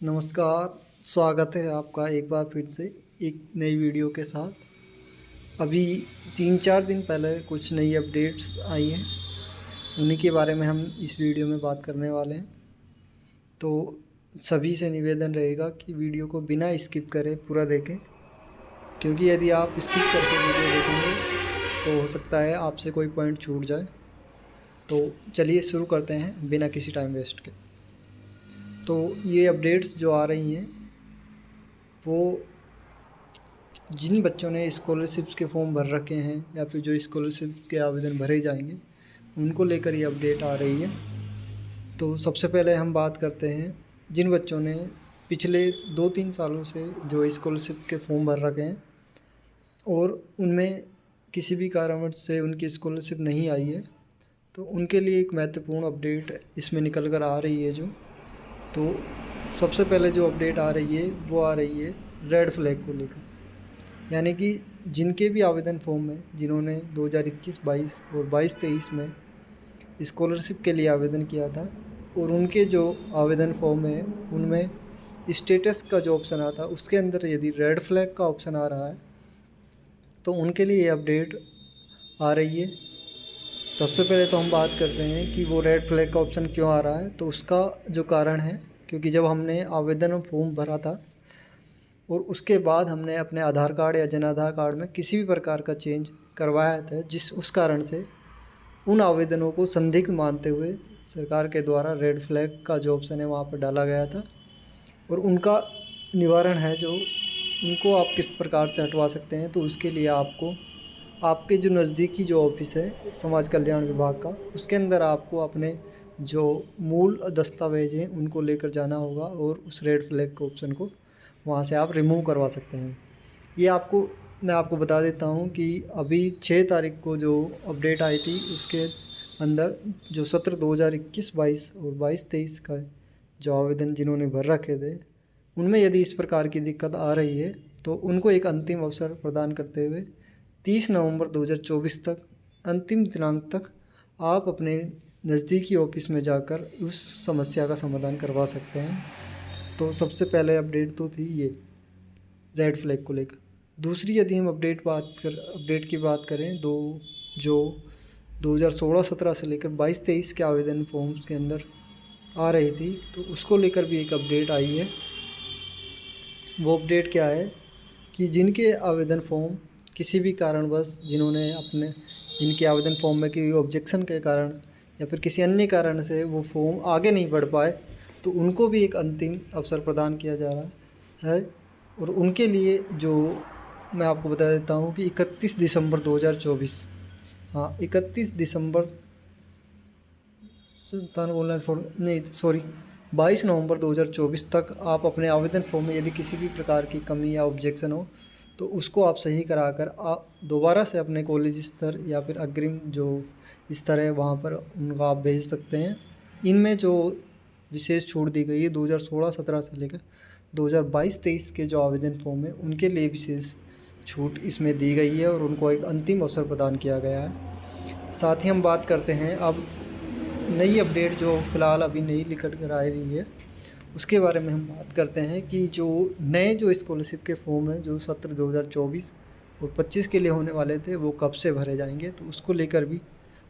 नमस्कार, स्वागत है आपका एक बार फिर से एक नई वीडियो के साथ। अभी 3-4 दिन पहले कुछ नई अपडेट्स आई हैं, उन्हीं के बारे में हम इस वीडियो में बात करने वाले हैं। तो सभी से निवेदन रहेगा कि वीडियो को बिना स्किप करे पूरा देखें, क्योंकि यदि आप स्किप करके वीडियो देखेंगे तो हो सकता है आपसे कोई पॉइंट छूट जाए। तो चलिए शुरू करते हैं बिना किसी टाइम वेस्ट के। तो ये अपडेट्स जो आ रही हैं वो जिन बच्चों ने स्कॉलरशिप्स के फॉर्म भर रखे हैं या फिर जो स्कॉलरशिप के आवेदन भरे जाएंगे उनको लेकर ये अपडेट आ रही है। तो सबसे पहले हम बात करते हैं जिन बच्चों ने पिछले 2-3 सालों से जो स्कॉलरशिप के फॉर्म भर रखे हैं और उनमें किसी भी कारणवश से उनकी स्कॉलरशिप नहीं आई है, तो उनके लिए एक महत्वपूर्ण अपडेट इसमें निकल कर आ रही है। तो सबसे पहले जो अपडेट आ रही है वो आ रही है रेड फ्लैग को लेकर, यानी कि जिनके भी आवेदन फॉर्म में जिन्होंने 2021-22 और 22-23 में स्कॉलरशिप के लिए आवेदन किया था और उनके जो आवेदन फॉर्म है उनमें स्टेटस का जो ऑप्शन आता उसके अंदर यदि रेड फ्लैग का ऑप्शन आ रहा है तो उनके लिए ये अपडेट आ रही है। सबसे पहले तो हम बात करते हैं कि वो रेड फ्लैग का ऑप्शन क्यों आ रहा है। तो उसका जो कारण है, क्योंकि जब हमने आवेदन फॉर्म भरा था और उसके बाद हमने अपने आधार कार्ड या जन आधार कार्ड में किसी भी प्रकार का चेंज करवाया था, उस कारण से उन आवेदनों को संदिग्ध मानते हुए सरकार के द्वारा रेड फ्लैग का जो ऑप्शन है वहाँ पर डाला गया था। और उनका निवारण है जो उनको आप किस प्रकार से हटवा सकते हैं, तो उसके लिए आपको आपके जो नज़दीकी जो ऑफिस है समाज कल्याण विभाग का, उसके अंदर आपको अपने जो मूल दस्तावेज हैं उनको लेकर जाना होगा और उस रेड फ्लैग के ऑप्शन को वहाँ से आप रिमूव करवा सकते हैं। ये मैं आपको बता देता हूँ कि अभी 6 तारीख को जो अपडेट आई थी उसके अंदर जो सत्र 2021-22 और 22-23 का जो आवेदन जिन्होंने भर रखे थे उनमें यदि इस प्रकार की दिक्कत आ रही है तो उनको एक अंतिम अवसर प्रदान करते हुए 30 नवंबर 2024 तक, अंतिम दिनांक तक आप अपने नज़दीकी ऑफिस में जाकर उस समस्या का समाधान करवा सकते हैं। तो सबसे पहले अपडेट तो थी ये रेड फ्लैग को लेकर। दूसरी यदि हम अपडेट की बात करें जो 2016-17 से लेकर 22-23 के आवेदन फॉर्म्स के अंदर आ रही थी, तो उसको लेकर भी एक अपडेट आई है। वो अपडेट क्या है कि जिनके आवेदन फॉर्म किसी भी कारणवश जिनके आवेदन फॉर्म में कोई ऑब्जेक्शन के कारण या फिर किसी अन्य कारण से वो फॉर्म आगे नहीं बढ़ पाए, तो उनको भी एक अंतिम अवसर प्रदान किया जा रहा है। और उनके लिए जो मैं आपको बता देता हूँ कि 31 दिसंबर 2024, हाँ 31 दिसंबर सुल्तान ऑनलाइन फॉर्म नहीं सॉरी 22 नवंबर 2024 तक आप अपने आवेदन फॉर्म में यदि किसी भी प्रकार की कमी या ऑब्जेक्शन हो तो उसको आप सही कराकर आप दोबारा से अपने कॉलेज स्तर या फिर अग्रिम जो स्तर है वहाँ पर उनको आप भेज सकते हैं। इनमें जो विशेष छूट दी गई है 2016-17 से लेकर 2022-23 के जो आवेदन फॉर्म है उनके लिए विशेष छूट इसमें दी गई है और उनको एक अंतिम अवसर प्रदान किया गया है। साथ ही हम बात करते हैं अब नई अपडेट जो फ़िलहाल अभी नई निकल कर आ रही है उसके बारे में हम बात करते हैं कि जो नए जो स्कॉलरशिप के फॉर्म हैं जो सत्र 2024 और 25 के लिए होने वाले थे वो कब से भरे जाएंगे, तो उसको लेकर भी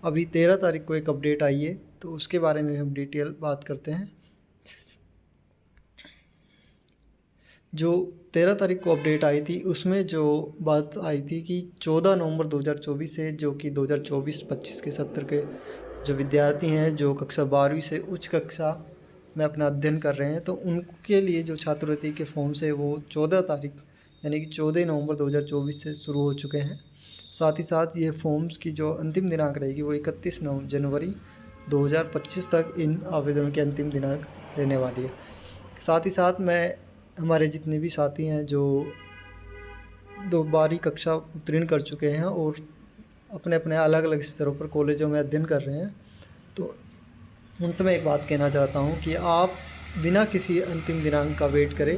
अभी 13 तारीख को एक अपडेट आई है, तो उसके बारे में हम डिटेल बात करते हैं। जो 13 तारीख को अपडेट आई थी उसमें जो बात आई थी कि 14 नवंबर 2024 से जो कि 2024-25 के सत्र के जो विद्यार्थी हैं जो कक्षा 12वीं से उच्च कक्षा में अपना अध्ययन कर रहे हैं, तो उनके लिए जो छात्रवृत्ति के फॉर्म्स है वो 14 तारीख यानी कि 14 नवंबर 2024 से शुरू हो चुके हैं। साथ ही साथ ये फॉर्म्स की जो अंतिम दिनांक रहेगी वो 31 जनवरी 2025 तक इन आवेदनों की अंतिम दिनांक रहने वाली है। साथ ही साथ हमारे जितने भी साथी हैं जो 12वीं कक्षा उत्तीर्ण कर चुके हैं और अपने अपने अलग अलग स्तरों पर कॉलेजों में अध्ययन कर रहे हैं, तो उनसे मैं एक बात कहना चाहता हूं कि आप बिना किसी अंतिम दिनांक का वेट करें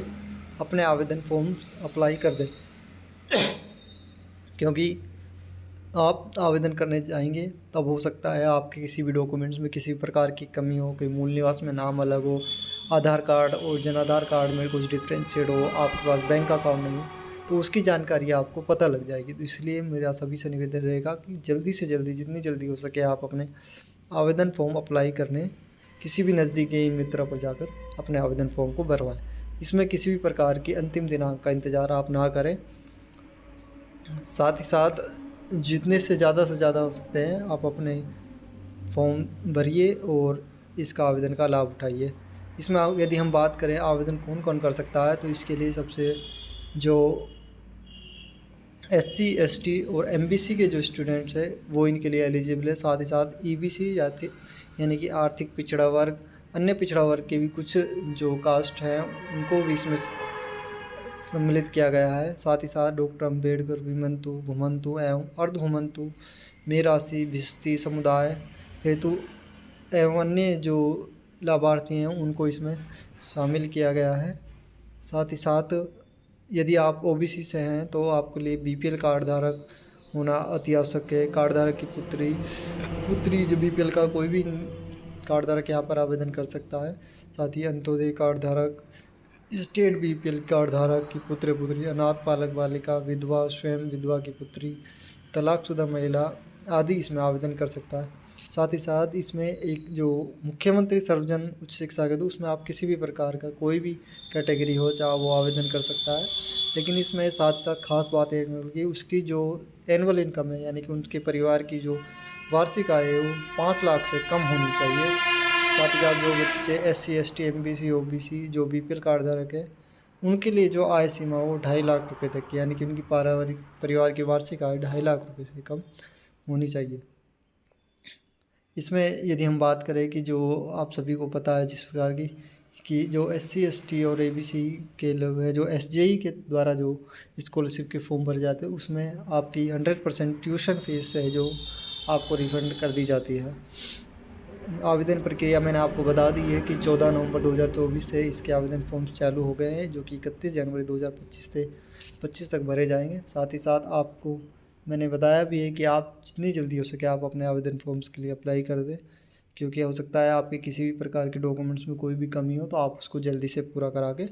अपने आवेदन फॉर्म्स अप्लाई कर दें, क्योंकि आप आवेदन करने जाएंगे तब हो सकता है आपके किसी भी डॉक्यूमेंट्स में किसी भी प्रकार की कमी हो, कोई मूल निवास में नाम अलग हो, आधार कार्ड और जन आधार कार्ड में कुछ डिफ्रेंशिएट हो, आपके पास बैंक अकाउंट नहीं है, तो उसकी जानकारी आपको पता लग जाएगी। तो इसलिए मेरा सभी से निवेदन रहेगा कि जल्दी से जल्दी, जितनी जल्दी हो सके आप अपने आवेदन फॉर्म अप्लाई करने किसी भी नज़दीकी ई मित्रा पर जाकर अपने आवेदन फॉर्म को भरवाएं। इसमें किसी भी प्रकार की अंतिम दिनांक का इंतज़ार आप ना करें। साथ ही साथ जितने से ज़्यादा हो सकते हैं आप अपने फॉर्म भरिए और इसका आवेदन का लाभ उठाइए। इसमें यदि हम बात करें आवेदन कौन कौन कर सकता है, तो इसके लिए सबसे जो SC ST और MBC के जो स्टूडेंट्स हैं वो इनके लिए एलिजिबल है। साथ ही साथ EBC यानी कि आर्थिक पिछड़ा वर्ग, अन्य पिछड़ा वर्ग के भी कुछ जो कास्ट हैं उनको भी इसमें सम्मिलित किया गया है। साथ ही साथ डॉक्टर अम्बेडकर, विमंतु, घुमंतु एवं अर्धघुमंतु, मेरासी, भिस्ती समुदाय हेतु एवं अन्य जो लाभार्थी हैं उनको इसमें शामिल किया गया है। साथ ही साथ यदि आप OBC से हैं तो आपके लिए BPL कार्ड धारक होना अति आवश्यक है। कार्ड धारक की पुत्री जो BPL का कोई भी कार्ड धारक यहाँ पर आवेदन कर सकता है। साथ ही अंत्योदय कार्ड धारक, स्टेट BPL कार्ड धारक की पुत्र पुत्री, अनाथ बालक बालिका, विधवा, स्वयं विधवा की पुत्री, तलाकशुदा महिला आदि इसमें आवेदन कर सकता है। साथ ही साथ इसमें एक जो मुख्यमंत्री सर्वजन उच्च शिक्षा के, तो उसमें आप किसी भी प्रकार का कोई भी कैटेगरी हो चाहे वो आवेदन कर सकता है। लेकिन इसमें साथ साथ खास बात है कि उसकी जो एनुअल इनकम है यानी कि उनके परिवार की जो वार्षिक आय है वो 5 लाख से कम होनी चाहिए। साथ ही साथ जो बच्चे SC ST MBC OBC जो BPL कार्ड धारक है उनके लिए जो आय सीमा वो 2.5 लाख रुपये तक की, यानी कि उनकी परिवार की वार्षिक आय 2.5 लाख रुपये से कम होनी चाहिए। इसमें यदि हम बात करें कि जो आप सभी को पता है जिस प्रकार की कि जो SC ST और ABC के लोग हैं, जो SJE के द्वारा जो स्कॉलरशिप के फॉर्म भरे जाते हैं उसमें आपकी 100% ट्यूशन फीस है जो आपको रिफ़ंड कर दी जाती है। आवेदन प्रक्रिया मैंने आपको बता दी है कि 14 नवंबर 2024 से इसके आवेदन फॉर्म्स चालू हो गए हैं, जो कि 31 जनवरी 2025 से 25 तक भरे जाएंगे। साथ ही साथ आपको मैंने बताया भी है कि आप जितनी जल्दी हो सके आप अपने आवेदन फॉर्म्स के लिए अप्लाई कर दें, क्योंकि हो सकता है आपके किसी भी प्रकार के डॉक्यूमेंट्स में कोई भी कमी हो तो आप उसको जल्दी से पूरा करा के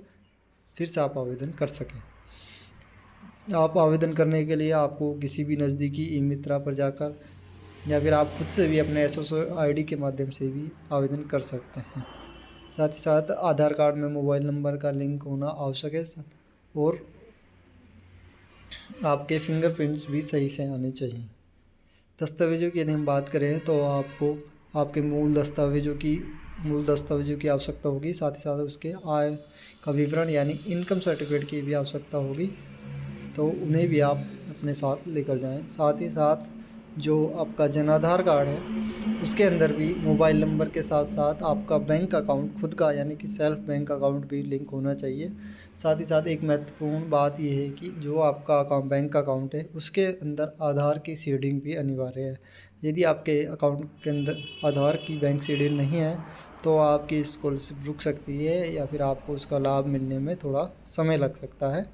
फिर से आप आवेदन कर सकें। आप आवेदन करने के लिए आपको किसी भी नज़दीकी ई मित्रा पर जाकर या फिर आप खुद से भी अपने SSO ID के माध्यम से भी आवेदन कर सकते हैं। साथ ही साथ आधार कार्ड में मोबाइल नंबर का लिंक होना आवश्यक है और आपके फिंगरप्रिंट्स भी सही से आने चाहिए। दस्तावेज़ों की यदि हम बात करें तो आपको आपके मूल दस्तावेज़ों की आवश्यकता होगी। साथ ही साथ उसके आय का विवरण यानी इनकम सर्टिफिकेट की भी आवश्यकता होगी, तो उन्हें भी आप अपने साथ लेकर जाएं। साथ ही साथ जो आपका जनाधार कार्ड है उसके अंदर भी मोबाइल नंबर के साथ साथ आपका बैंक अकाउंट खुद का यानी कि सेल्फ बैंक अकाउंट भी लिंक होना चाहिए। साथ ही साथ एक महत्वपूर्ण बात यह है कि जो आपका बैंक अकाउंट है उसके अंदर आधार की सीडिंग भी अनिवार्य है। यदि आपके अकाउंट के अंदर आधार की बैंक सीडिंग नहीं है तो आपकी स्कॉलरशिप रुक सकती है या फिर आपको उसका लाभ मिलने में थोड़ा समय लग सकता है।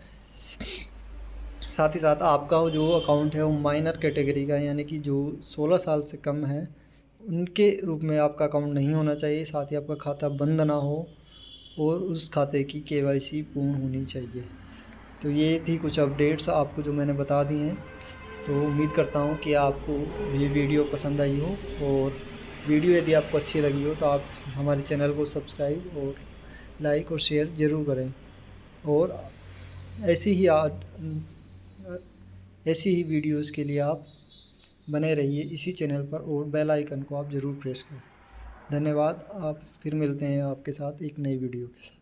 साथ ही साथ आपका जो अकाउंट है वो माइनर कैटेगरी का यानी कि जो 16 साल से कम है उनके रूप में आपका अकाउंट नहीं होना चाहिए। साथ ही आपका खाता बंद ना हो और उस खाते की KYC पूर्ण होनी चाहिए। तो ये थी कुछ अपडेट्स आपको जो मैंने बता दी हैं। तो उम्मीद करता हूँ कि आपको ये वीडियो पसंद आई हो, और वीडियो यदि आपको अच्छी लगी हो तो आप हमारे चैनल को सब्सक्राइब और लाइक और शेयर ज़रूर करें, और ऐसी ही वीडियोस के लिए आप बने रहिए इसी चैनल पर और बेल आइकन को आप ज़रूर प्रेस करें। धन्यवाद। आप फिर मिलते हैं आपके साथ एक नई वीडियो के साथ।